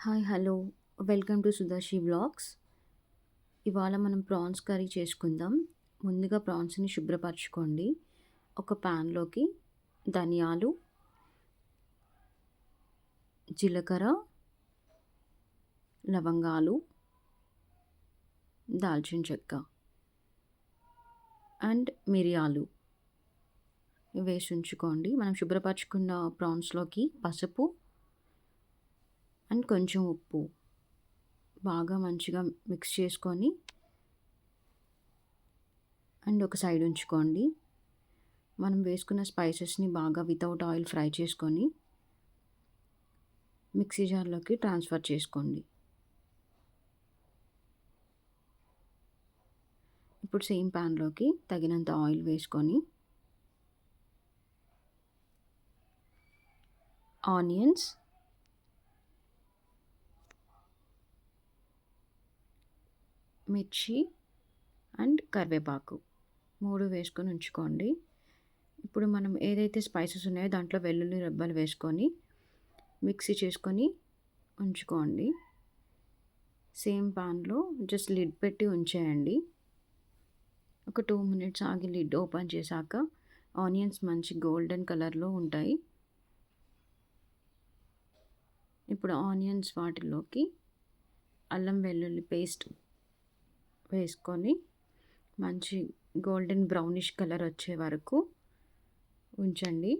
Hi hello welcome to Sudarshi vlogs. ఇవాళ మనం prawns curry చేసుకుందాం. ముందుగా ప్రాన్స్ని శుభ్రపరచుకోండి. ఒక ప్యాన్లోకి ధనియాలు, జీలకర్ర, లవంగాలు, దాల్చిన చెక్క అండ్ మిరియాలు వేసి ఉంచుకోండి. మనం శుభ్రపరచుకున్న ప్రాన్స్లోకి పసుపు అండ్ కొంచెం ఉప్పు బాగా మంచిగా మిక్స్ చేసుకొని అండ్ ఒక సైడ్ ఉంచుకోండి. మనం వేసుకున్న స్పైసెస్ని బాగా వితౌట్ ఆయిల్ ఫ్రై చేసుకొని మిక్సీ జార్లోకి ట్రాన్స్ఫర్ చేసుకోండి. ఇప్పుడు సేమ్ ప్యాన్లోకి తగినంత ఆయిల్ వేసుకొని ఆనియన్స్, మిర్చి అండ్ కరివేపాకు 3 వేసుకొని ఉంచుకోండి. ఇప్పుడు మనం ఏదైతే స్పైసెస్ ఉన్నాయో దాంట్లో వెల్లుల్లి రెబ్బలు వేసుకొని మిక్సీ చేసుకొని ఉంచుకోండి. సేమ్ పాన్లో జస్ట్ లిడ్ పెట్టి ఉంచేయండి. ఒక 2 మినిట్స్ ఆగి లిడ్ ఓపెన్ చేశాక ఆనియన్స్ మంచి గోల్డెన్ కలర్లో ఉంటాయి. ఇప్పుడు ఆనియన్స్ వాటిలోకి అల్లం వెల్లుల్లి పేస్ట్ వేసుకొని మంచి గోల్డెన్ బ్రౌనిష్ కలర్ వచ్చే వరకు ఉంచండి.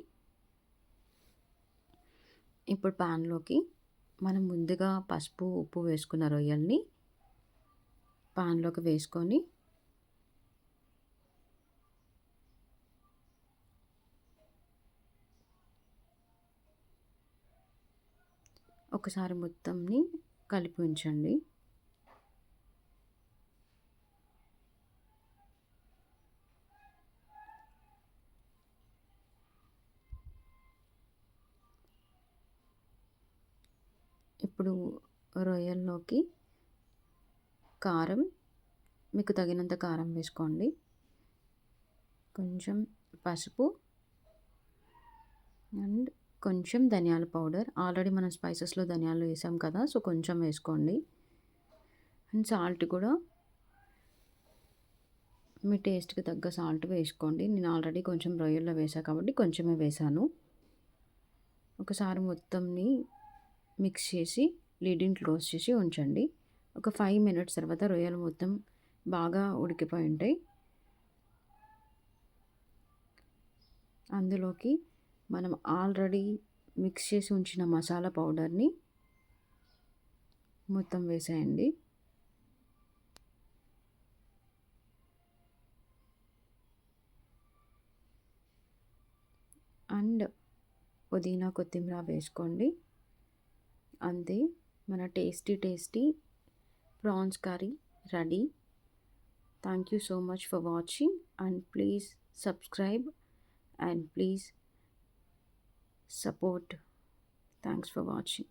ఇప్పుడు పాన్లోకి మనం ముందుగా పసుపు ఉప్పు వేసుకున్న రొయ్యల్ని పాన్లోకి వేసుకొని ఒకసారి మొత్తంని కలిపి ఉంచండి. ఇప్పుడు రొయ్యల్లోకి కారం, మీకు తగినంత కారం వేసుకోండి. కొంచెం పసుపు అండ్ కొంచెం ధనియాల పౌడర్. ఆల్రెడీ మనం స్పైసెస్లో ధనియాలు వేసాం కదా, సో కొంచెం వేసుకోండి. అండ్ సాల్ట్ కూడా మీ టేస్ట్కి తగ్గ సాల్ట్ వేసుకోండి. నేను ఆల్రెడీ కొంచెం రొయ్యల్లో వేసాను కాబట్టి కొంచెమే వేసాను. ఒకసారి మొత్తంని మిక్స్ చేసి లిడ్ని క్లోజ్ చేసి ఉంచండి. ఒక 5 మినిట్స్ తర్వాత రొయ్యలు మొత్తం బాగా ఉడికిపోయి ఉంటాయి. అందులోకి మనం ఆల్రెడీ మిక్స్ చేసి ఉంచిన మసాలా పౌడర్ని మొత్తం వేసేయండి. అండ్ పుదీనా కొత్తిమీర వేసుకోండి. అంతే, మన tasty prawns curry ready. Thank you so much for watching and please subscribe and please support. Thanks for watching.